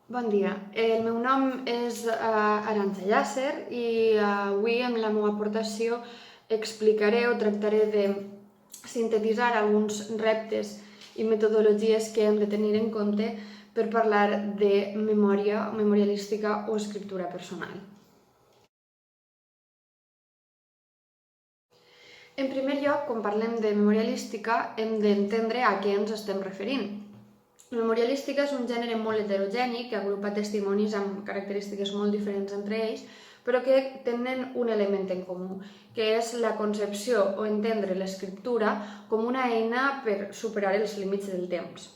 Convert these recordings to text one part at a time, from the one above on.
Bon dia, el meu nom és Arantxa Llàcer i avui en la meva aportació explicaré o tractaré de sintetitzar alguns reptes i metodologies que hem de tenir en compte per parlar de memòria memorialística o escriptura personal. En primer lloc, quan parlem de memorialística, hem d'entendre a què ens estem referint. La memorialística és un gènere molt heterogeni que agrupa testimonis amb característiques molt diferents entre ells, però que tenen un element en comú, que és la concepció o entendre l'escriptura com una eina per superar els límits del temps.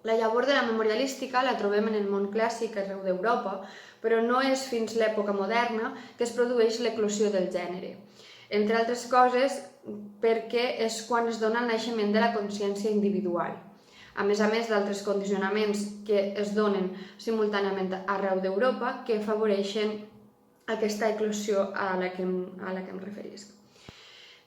La llavor de la memorialística la trobem en el món clàssic arreu d'Europa, però no és fins l'època moderna que es produeix l'eclosió del gènere. Entre altres coses, perquè és quan es dona el naixement de la consciència individual. A més d'altres condicionaments que es donen simultàniament arreu d'Europa que afavoreixen aquesta eclosió a la que em referisc.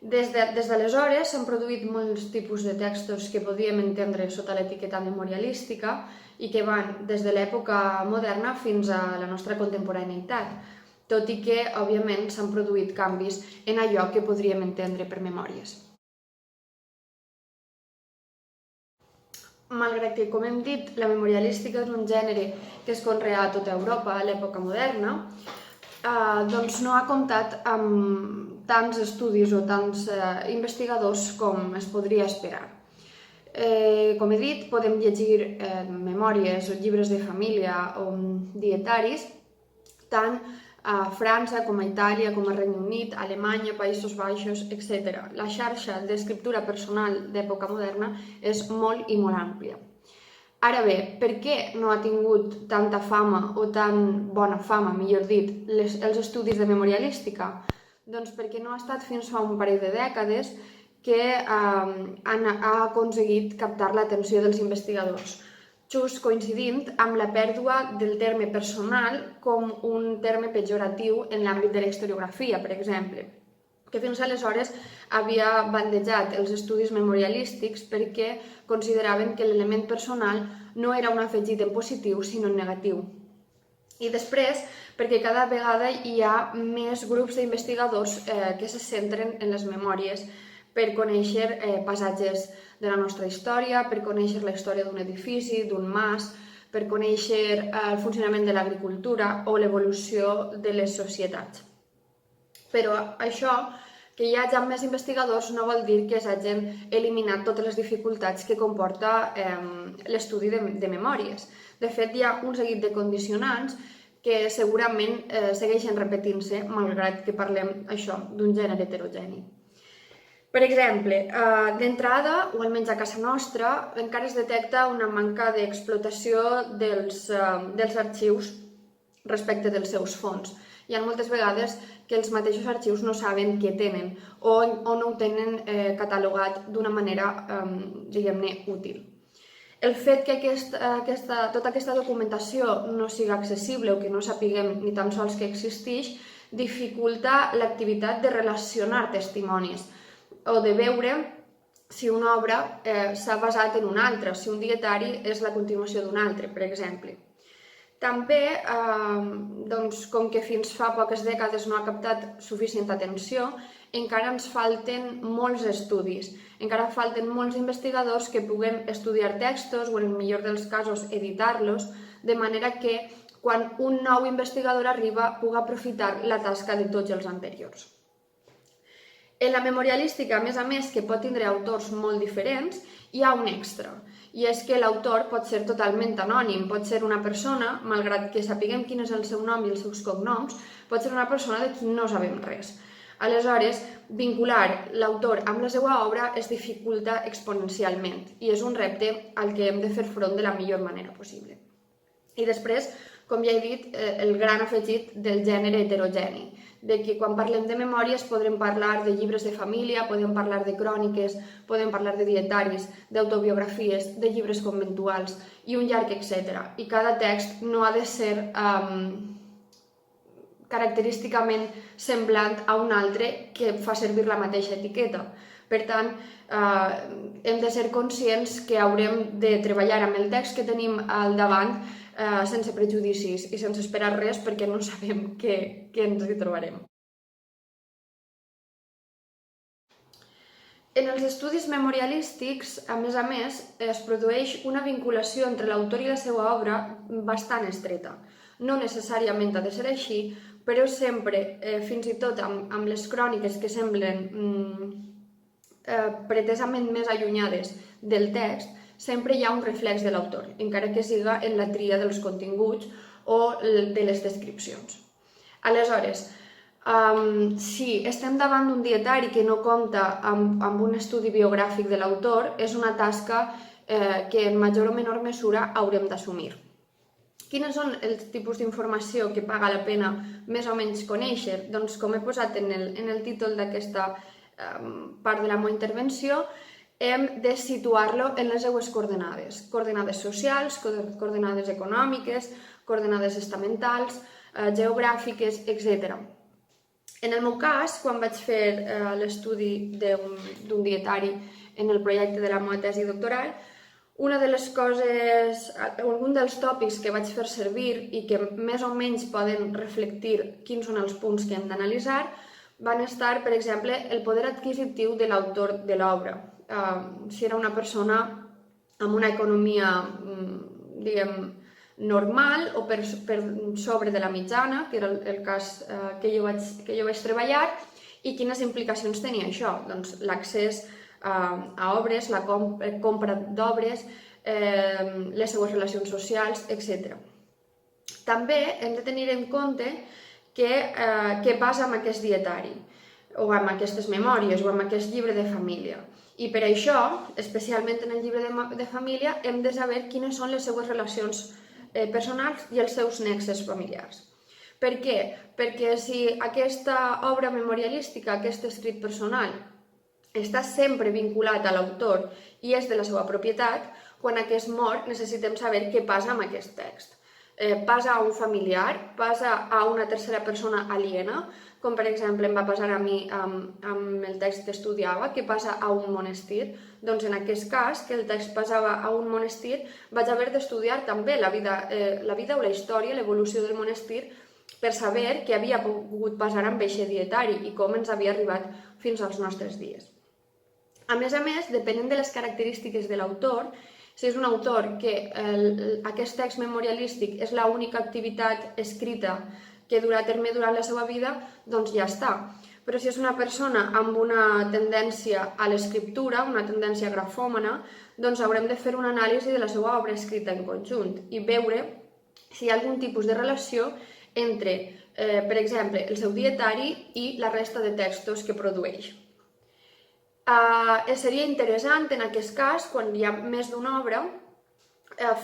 Des d'aleshores s'han produït molts tipus de textos que podíem entendre sota l'etiqueta memorialística i que van des de l'època moderna fins a la nostra contemporaneïtat, tot i que, òbviament, s'han produït canvis en allò que podríem entendre per memòries. Malgrat que, com hem dit, la memorialística és un gènere que es conrea a tota Europa a l'època moderna, doncs no ha comptat amb tants estudis o tants investigadors com es podria esperar. Com he dit, podem llegir memòries o llibres de família o dietaris tant a França, com a Itàlia, com a Regne Unit, Alemanya, Països Baixos, etc. La xarxa d'escriptura personal d'època moderna és molt i molt àmplia. Ara bé, per què no ha tingut tanta fama o tan bona fama, millor dit, els estudis de memorialística? Doncs perquè no ha estat fins fa un parell de dècades que ha aconseguit captar l'atenció dels investigadors, just coincidint amb la pèrdua del terme personal com un terme pejoratiu en l'àmbit de la historiografia, per exemple, que fins aleshores havia bandejat els estudis memorialístics perquè consideraven que l'element personal no era un afegit en positiu, sinó en negatiu. I després, perquè cada vegada hi ha més grups d'investigadors que se centren en les memòries per conèixer passatges de la nostra història, per conèixer la història d'un edifici, d'un mas, per conèixer el funcionament de l'agricultura o l'evolució de les societats. Però això, que hi hagi més investigadors, no vol dir que s'hagin eliminat totes les dificultats que comporta l'estudi de memòries. De fet, hi ha un seguit de condicionants que segurament segueixen repetint-se, malgrat que parlem això d'un gènere heterogeni. Per exemple, d'entrada, o almenys a casa nostra, encara es detecta una manca d'explotació dels arxius respecte dels seus fons. Hi ha moltes vegades que els mateixos arxius no saben què tenen o no ho tenen catalogat d'una manera, diguem-ne, útil. El fet que tota aquesta documentació no sigui accessible o que no sapiguem ni tan sols que existeix dificulta l'activitat de relacionar testimonis o de veure si una obra s'ha basat en una altra, si un dietari és la continuació d'un altre, per exemple. També, com que fins fa poques dècades no ha captat suficient atenció, encara ens falten molts estudis, encara falten molts investigadors que puguem estudiar textos o, en el millor dels casos, editar-los, de manera que quan un nou investigador arriba pugui aprofitar la tasca de tots els anteriors. En la memorialística, a més, que pot tindre autors molt diferents, hi ha un extra, i és que l'autor pot ser totalment anònim, pot ser una persona, malgrat que sapiguem quin és el seu nom i els seus cognoms, pot ser una persona de qui no sabem res. Aleshores, vincular l'autor amb la seva obra es dificulta exponencialment i és un repte al que hem de fer front de la millor manera possible. I després, com ja he dit, el gran afegit del gènere heterogeni, de que quan parlem de memòries podrem parlar de llibres de família, podem parlar de cròniques, podem parlar de dietaris, d'autobiografies, de llibres conventuals i un llarg etcètera. I cada text no ha de ser característicament semblant a un altre que fa servir la mateixa etiqueta. Per tant, hem de ser conscients que haurem de treballar amb el text que tenim al davant sense prejudicis i sense esperar res perquè no sabem què ens hi trobarem. En els estudis memorialístics, a més, es produeix una vinculació entre l'autor i la seva obra bastant estreta. No necessàriament ha de ser així, però sempre, fins i tot amb les cròniques que semblen pretesament més allunyades del text, sempre hi ha un reflex de l'autor, encara que siga en la tria dels continguts o de les descripcions. Aleshores, si estem davant d'un dietari que no compta amb un estudi biogràfic de l'autor, és una tasca que en major o menor mesura haurem d'assumir. Quins són els tipus d'informació que paga la pena més o menys conèixer? Doncs com he posat en el títol d'aquesta part de la meva intervenció, hem de situar-lo en les seues coordenades. Coordenades socials, coordenades econòmiques, coordenades estamentals, geogràfiques, etc. En el meu cas, quan vaig fer l'estudi d'un dietari en el projecte de la meva tesi doctoral, un dels tòpics que vaig fer servir i que més o menys poden reflectir quins són els punts que hem d'analitzar van estar, per exemple, el poder adquisitiu de l'autor de l'obra. Si era una persona amb una economia, diguem, normal o per sobre de la mitjana, que era el cas que jo vaig treballar, i quines implicacions tenia això? Doncs l'accés a obres, la compra d'obres, les seues relacions socials, etc. També hem de tenir en compte què passa amb aquest dietari, o amb aquestes memòries, o amb aquest llibre de família. I per això, especialment en el llibre de família, hem de saber quines són les seues relacions personals i els seus nexes familiars. Per què? Perquè si aquesta obra memorialística, aquest escrit personal, està sempre vinculat a l'autor i és de la seva propietat, quan aquest mor necessitem saber què passa amb aquest text. Passa a un familiar, passa a una tercera persona aliena, com per exemple em va passar a mi amb el text que estudiava, que passa a un monestir. Doncs en aquest cas, que el text passava a un monestir, vaig haver d'estudiar també la vida o la història, l'evolució del monestir, per saber què havia pogut passar amb aquest dietari i com ens havia arribat fins als nostres dies. A més, depenent de les característiques de l'autor, si és un autor que aquest text memorialístic és l'única activitat escrita que durà a terme durant la seva vida, doncs ja està. Però si és una persona amb una tendència a l'escriptura, una tendència grafòmana, doncs haurem de fer una anàlisi de la seva obra escrita en conjunt i veure si hi ha algun tipus de relació entre, per exemple, el seu dietari i la resta de textos que produeix. Seria interessant, en aquest cas, quan hi ha més d'una obra,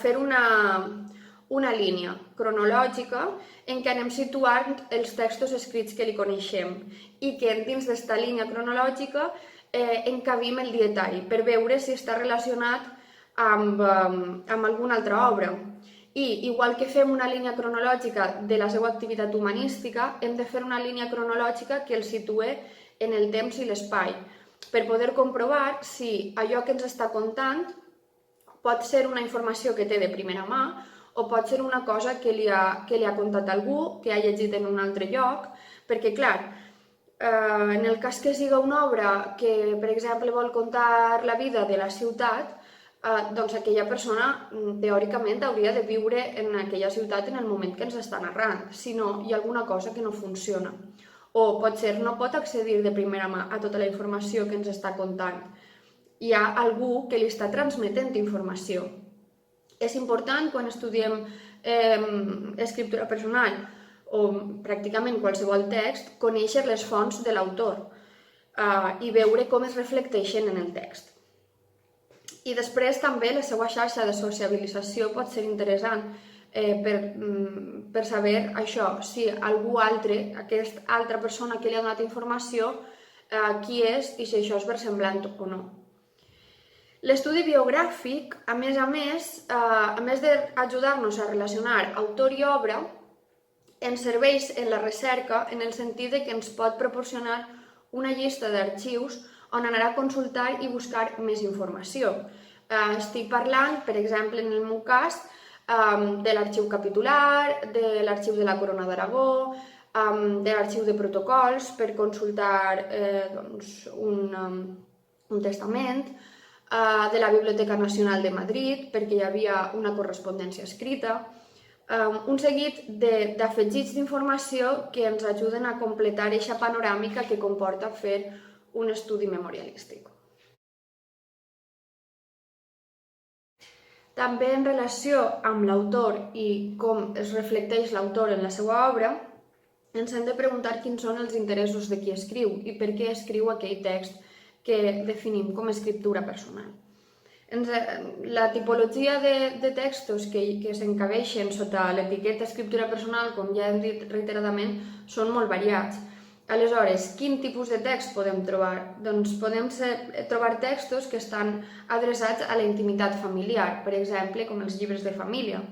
fer una línia cronològica en què anem situant els textos escrits que li coneixem i que dins d'aquesta línia cronològica encabim el dietari per veure si està relacionat amb alguna altra obra. I, igual que fem una línia cronològica de la seva activitat humanística, hem de fer una línia cronològica que el situe en el temps i l'espai, per poder comprovar si allò que ens està contant pot ser una informació que té de primera mà o pot ser una cosa que li ha contat algú, que ha llegit en un altre lloc, perquè, clar, en el cas que siga una obra que, per exemple, vol contar la vida de la ciutat, doncs aquella persona, teòricament, hauria de viure en aquella ciutat en el moment que ens està narrant, si no, hi ha alguna cosa que no funciona. O potser no pot accedir de primera mà a tota la informació que ens està contant. Hi ha algú que li està transmetent informació. És important, quan estudiem escriptura personal o pràcticament qualsevol text, conèixer les fonts de l'autor i veure com es reflecteixen en el text. I després també la seva xarxa de sociabilització pot ser interessant per saber això, si algú altre, aquesta altra persona que li ha donat informació, qui és i si això és versemblant o no. L'estudi biogràfic, a més d'ajudar-nos a relacionar autor i obra, ens serveix en la recerca en el sentit que ens pot proporcionar una llista d'arxius on anar a consultar i buscar més informació. Estic parlant, per exemple, en el meu cas, de l'arxiu capitular, de l'arxiu de la Corona d'Aragó, de l'arxiu de protocols per consultar un testament, de la Biblioteca Nacional de Madrid, perquè hi havia una correspondència escrita, un seguit d'afegits d'informació que ens ajuden a completar aquesta panoràmica que comporta fer un estudi memorialístic. També en relació amb l'autor i com es reflecteix l'autor en la seva obra, ens hem de preguntar quins són els interessos de qui escriu i per què escriu aquell text que definim com a escriptura personal. La tipologia de textos que s'encabeixen sota l'etiqueta escriptura personal, com ja hem dit reiteradament, són molt variats. Aleshores, quin tipus de text podem trobar? Doncs podem trobar textos que estan adreçats a la intimitat familiar, per exemple, com els llibres de família.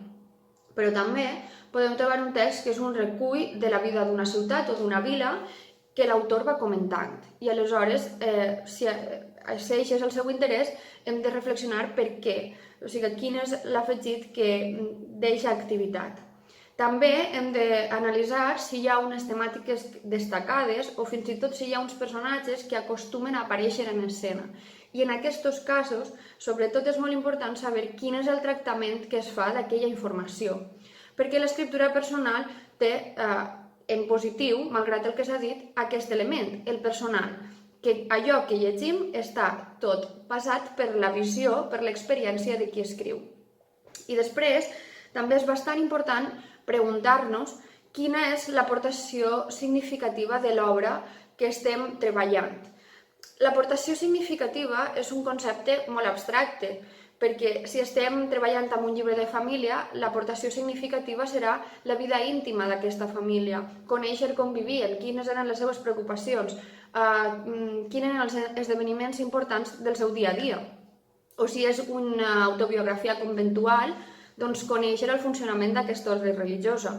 Però també podem trobar un text que és un recull de la vida d'una ciutat o d'una vila que l'autor va comentant. I aleshores, si això és el seu interès, hem de reflexionar per què, o sigui, quin és l'afegit que deixa activitat. També hem d'analitzar si hi ha unes temàtiques destacades o fins i tot si hi ha uns personatges que acostumen a aparèixer en escena. I en aquests casos, sobretot és molt important saber quin és el tractament que es fa d'aquella informació, perquè l'escriptura personal té en positiu, malgrat el que s'ha dit, aquest element, el personal, que allò que llegim està tot passat per la visió, per l'experiència de qui escriu. I després, també és bastant important preguntar-nos quina és l'aportació significativa de l'obra que estem treballant. L'aportació significativa és un concepte molt abstracte, perquè si estem treballant amb un llibre de família, l'aportació significativa serà la vida íntima d'aquesta família, conèixer com vivien, quines eren les seves preocupacions, quins eren els esdeveniments importants del seu dia a dia. O si és una autobiografia conventual, doncs conèixer el funcionament d'aquesta ordre religiosa.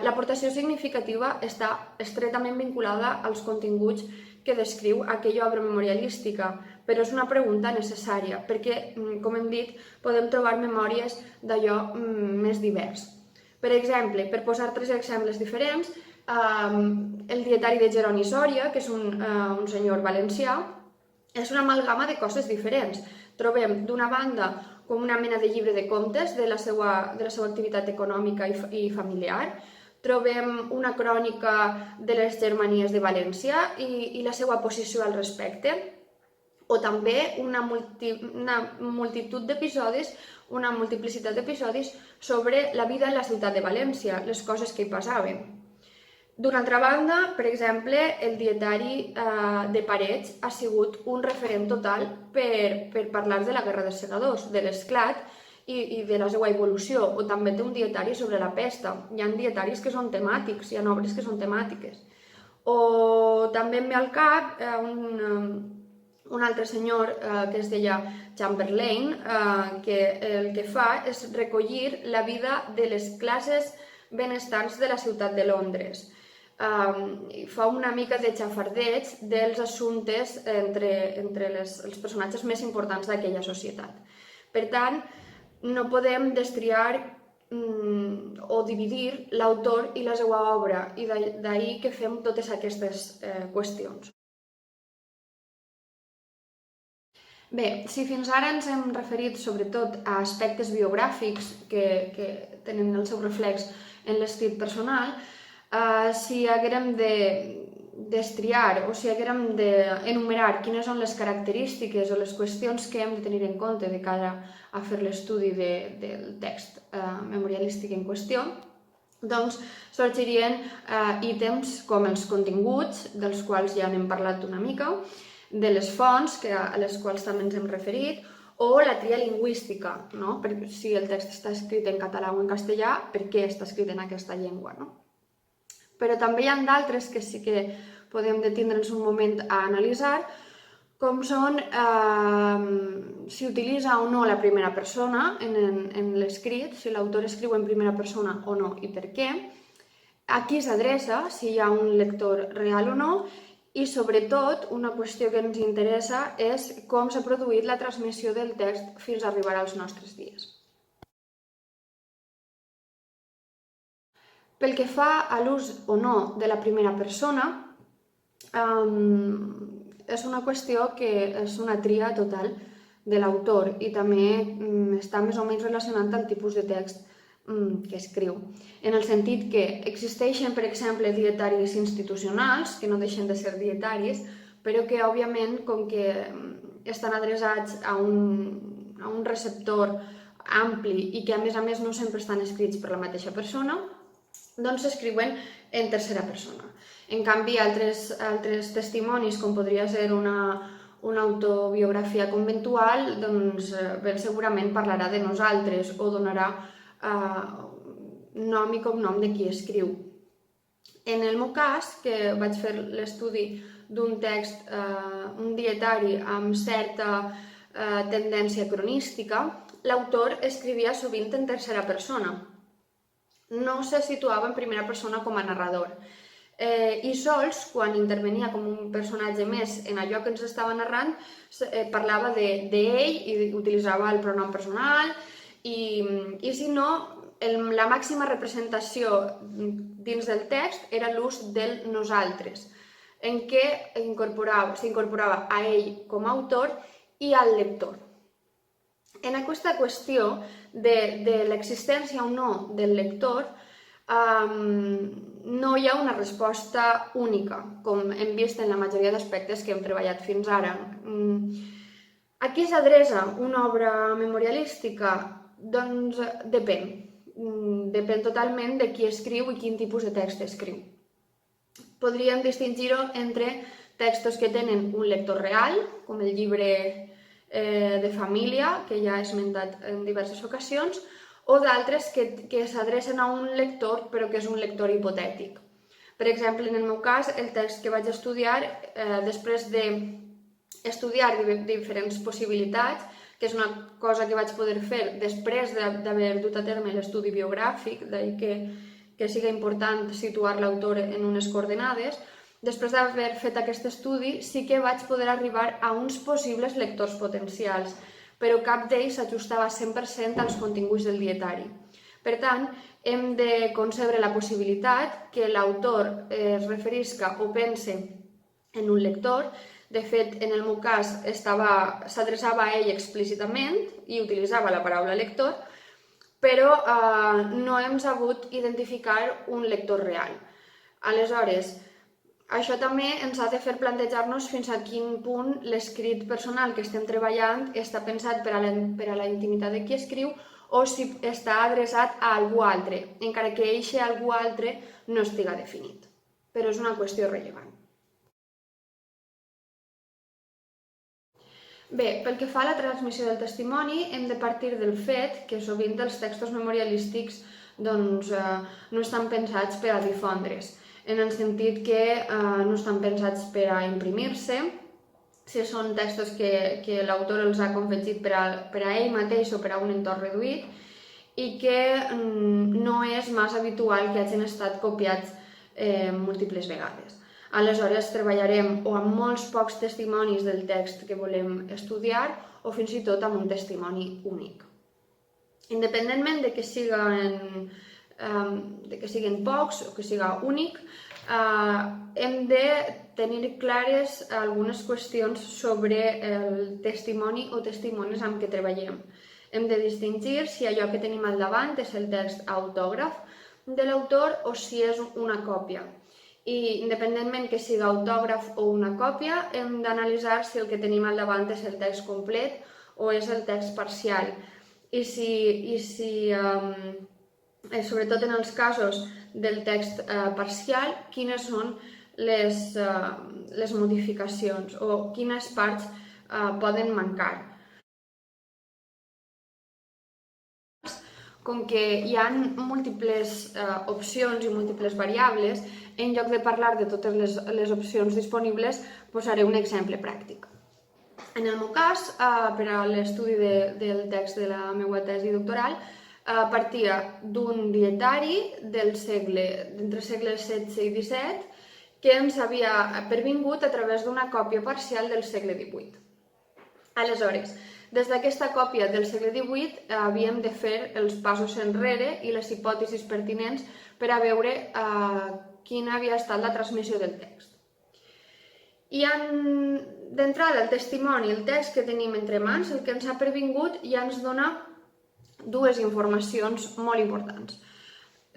L'aportació significativa està estretament vinculada als continguts que descriu aquella obra memorialística, però és una pregunta necessària, perquè, com hem dit, podem trobar memòries d'allò més divers. Per exemple, per posar 3 exemples diferents, el dietari de Jeroni Sòria, que és un senyor valencià, és una amalgama de coses diferents. Trobem, d'una banda, com una mena de llibre de contes de la seva activitat econòmica i familiar, trobem una crònica de les Germanies de València i la seva posició al respecte, o també una multitud d'episodis, una multiplicitat d'episodis sobre la vida en la ciutat de València, les coses que hi passaven. D'una altra banda, per exemple, el dietari de Parets ha sigut un referent total per parlar de la Guerra dels Segadors, de l'esclat i de la seva evolució, o també té un dietari sobre la pesta. Hi ha dietaris que són temàtics, hi ha obres que són temàtiques. O també em ve al cap un altre senyor que es deia Chamberlain, que el que fa és recollir la vida de les classes benestants de la ciutat de Londres. Fa una mica de xafardeig dels assumptes entre els personatges més importants d'aquella societat. Per tant, no podem destriar o dividir l'autor i la seva obra, i d'ahir que fem totes aquestes qüestions. Bé, si fins ara ens hem referit sobretot a aspectes biogràfics que tenen el seu reflex en l'escrit personal, si haguérem de destriar o si haguérem d'enumerar quines són les característiques o les qüestions que hem de tenir en compte de cara a fer l'estudi del text memorialístic en qüestió, doncs sorgirien ítems com els continguts, dels quals ja n'hem parlat una mica, de les fonts, a les quals també ens hem referit, o la tria lingüística, si el text està escrit en català o en castellà, per què està escrit en aquesta llengua. Però també hi ha d'altres que sí que podem detindre'ns un moment a analitzar, com són si utilitza o no la primera persona en l'escrit, si l'autor escriu en primera persona o no i per què, a qui s'adreça, si hi ha un lector real o no, i, sobretot, una qüestió que ens interessa és com s'ha produït la transmissió del text fins a arribar als nostres dies. Pel que fa a l'ús o no de la primera persona, és una qüestió que és una tria total de l'autor i també està més o menys relacionat amb el tipus de text que escriu. En el sentit que existeixen, per exemple, dietaris institucionals, que no deixen de ser dietaris, però que, òbviament, com que estan adreçats a un receptor ampli i que, a més, no sempre estan escrits per la mateixa persona, doncs s'escriuen en tercera persona. En canvi, altres testimonis, com podria ser una autobiografia conventual, doncs ben segurament parlarà de nosaltres o donarà nom i cognom de qui escriu. En el meu cas, que vaig fer l'estudi d'un text, un dietari amb certa tendència cronística, l'autor escrivia sovint en tercera persona. No se situava en primera persona com a narrador. I sols, quan intervenia com un personatge més en allò que ens estava narrant, parlava d'ell i utilitzava el pronom personal i si no, la màxima representació dins del text era l'ús del nosaltres, en què s'incorporava a ell com a autor i al lector. En aquesta qüestió de l'existència o no del lector, no hi ha una resposta única, com hem vist en la majoria d'aspectes que hem treballat fins ara. A qui s'adreça una obra memorialística? Doncs depèn. Depèn totalment de qui escriu i quin tipus de text escriu. Podríem distingir-ho entre textos que tenen un lector real, com el llibre de família, que ja he esmentat en diverses ocasions, o d'altres que s'adrecen a un lector però que és un lector hipotètic. Per exemple, en el meu cas, el text que vaig estudiar, després d'estudiar diferents possibilitats, que és una cosa que vaig poder fer després d'haver dut a terme l'estudi biogràfic, d'ahir que sigui important situar l'autor en unes coordenades, després d'haver fet aquest estudi sí que vaig poder arribar a uns possibles lectors potencials, però cap d'ells s'ajustava 100% als continguts del dietari. Per tant, hem de concebre la possibilitat que l'autor es referisca o pense en un lector. De fet, en el meu cas, s'adreçava a ell explícitament i utilitzava la paraula lector, però no hem sabut identificar un lector real. Aleshores, això també ens ha de fer plantejar-nos fins a quin punt l'escrit personal que estem treballant està pensat per a la intimitat de qui escriu o si està adreçat a algú altre, encara que aquest algú altre no estiga definit. Però és una qüestió rellevant. Bé, pel que fa a la transmissió del testimoni, hem de partir del fet que sovint els textos memorialístics no estan pensats per a difondre's, en el sentit que no estan pensats per a imprimir-se, si són textos que l'autor els ha confegit per a ell mateix o per a un entorn reduït i que no és massa habitual que hagin estat copiats múltiples vegades. Aleshores, treballarem o amb molts pocs testimonis del text que volem estudiar o fins i tot amb un testimoni únic. Independentment de que siguin pocs o que siga únic, hem de tenir clares algunes qüestions sobre el testimoni o testimonis amb què treballem. Hem de distingir si allò que tenim al davant és el text autògraf de l'autor o si és una còpia. I independentment que siga autògraf o una còpia, hem d'analitzar si el que tenim al davant és el text complet o és el text parcial. I sobretot en els casos del text parcial, quines són les modificacions o quines parts poden mancar. Com que hi ha múltiples opcions i múltiples variables, en lloc de parlar de totes les opcions disponibles, posaré un exemple pràctic. En el meu cas, per a l'estudi del text de la meva tesi doctoral, partia d'un dietari entre segles XVI i XVII que ens havia pervingut a través d'una còpia parcial del segle XVIII. Aleshores, des d'aquesta còpia del segle XVIII havíem de fer els passos enrere i les hipòtesis pertinents per a veure quina havia estat la transmissió del text. I d'entrada, el testimoni, el text que tenim entre mans, el que ens ha pervingut, ja ens dona dues informacions molt importants,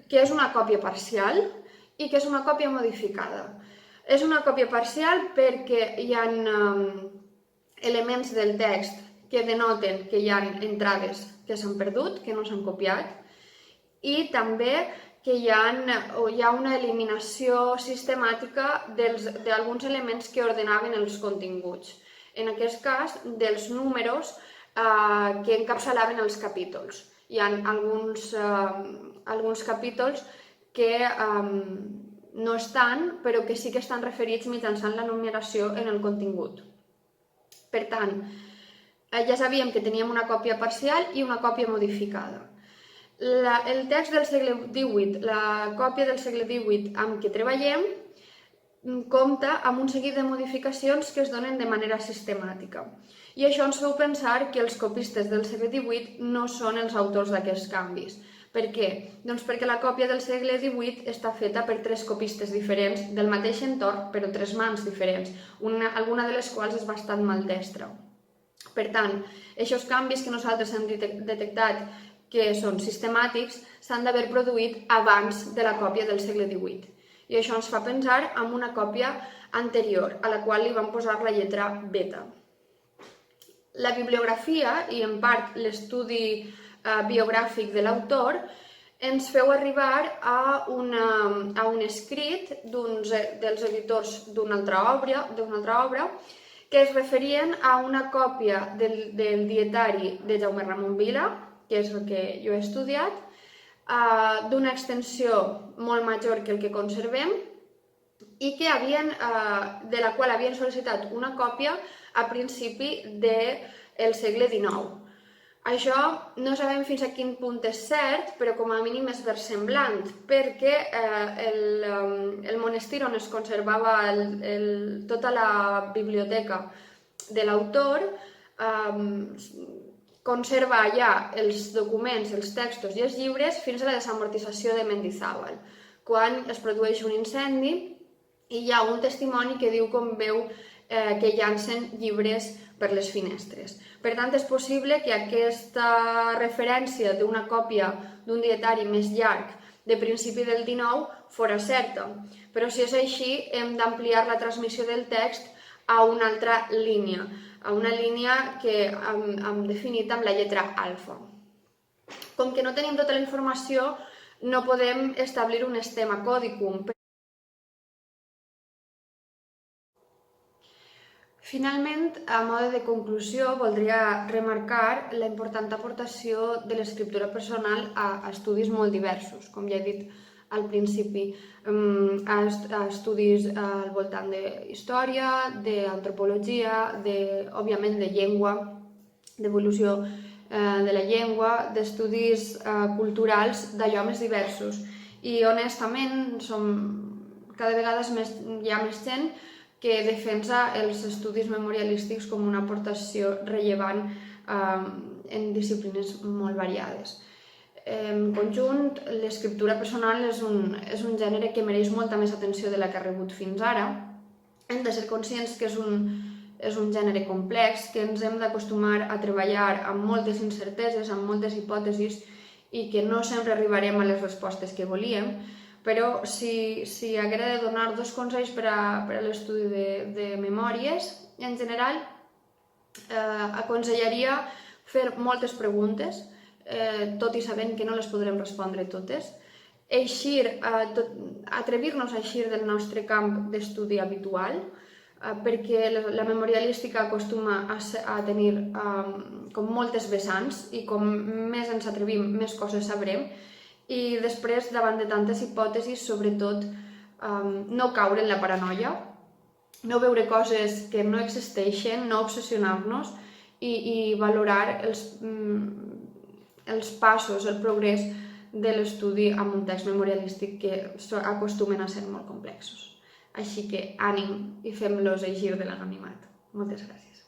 que és una còpia parcial i que és una còpia modificada. És una còpia parcial perquè hi ha elements del text que denoten que hi ha entrades que s'han perdut, que no s'han copiat, i també que hi ha una eliminació sistemàtica d'alguns elements que ordenaven els continguts. En aquest cas, dels números que encapçalaven els capítols. Hi ha alguns capítols que no estan, però que sí que estan referits mitjançant la numeració en el contingut. Per tant, ja sabíem que teníem una còpia parcial i una còpia modificada. El text del segle XVIII, la còpia del segle XVIII amb què treballem, compta amb un seguit de modificacions que es donen de manera sistemàtica. I això ens feu pensar que els copistes del segle XVIII no són els autors d'aquests canvis. Per què? Doncs perquè la còpia del segle XVIII està feta per 3 copistes diferents del mateix entorn, però 3 mans diferents, alguna de les quals és bastant maldestra. Per tant, aquests canvis que nosaltres hem detectat que són sistemàtics s'han d'haver produït abans de la còpia del segle XVIII. I això ens fa pensar en una còpia anterior, a la qual li vam posar la lletra beta. La bibliografia, i en part l'estudi biogràfic de l'autor, ens feu arribar a un escrit dels editors d'una altra obra que es referien a una còpia del dietari de Jaume Ramon Vila, que és el que jo he estudiat, d'una extensió molt major que el que conservem i de la qual havien sol·licitat una còpia a principi del segle XIX. Això no sabem fins a quin punt és cert, però com a mínim és versemblant, perquè el monestir on es conservava tota la biblioteca de l'autor conserva allà els documents, els textos i els llibres fins a la desamortització de Mendizábal, quan es produeix un incendi i hi ha un testimoni que diu com veu que llancen llibres per les finestres. Per tant, és possible que aquesta referència d'una còpia d'un dietari més llarg de principi del XIX fora certa, però si és així hem d'ampliar la transmissió del text a una altra línia, a una línia que hem definit amb la lletra alfa. Com que no tenim tota la informació, no podem establir un stemma codicum. Finalment, a mode de conclusió, voldria remarcar la important aportació de l'escriptura personal a estudis molt diversos, com ja he dit al principi, a estudis al voltant de història, d'antropologia, òbviament de llengua, d'evolució de la llengua, d'estudis culturals d'allò més diversos. I honestament cada vegada hi ha més gent que defensa els estudis memorialístics com una aportació rellevant en disciplines molt variades. En conjunt, l'escriptura personal és un gènere que mereix molta més atenció de la que ha rebut fins ara. Hem de ser conscients que és un gènere complex, que ens hem d'acostumar a treballar amb moltes incerteses, amb moltes hipòtesis i que no sempre arribarem a les respostes que volíem, però si haguera de donar 2 consells per a l'estudi de memòries, en general aconsellaria fer moltes preguntes, tot i sabent que no les podrem respondre totes, atrevir-nos a eixir del nostre camp d'estudi habitual, perquè la memorialística acostuma a tenir com moltes vessants i com més ens atrevim, més coses sabrem, i després, davant de tantes hipòtesis, sobretot no caure en la paranoia, no veure coses que no existeixen, no obsessionar-nos i valorar els passos, el progrés de l'estudi amb un text memorialístic que acostumen a ser molt complexos. Així que ànim i fem-los eixir de l'anonimat. Moltes gràcies.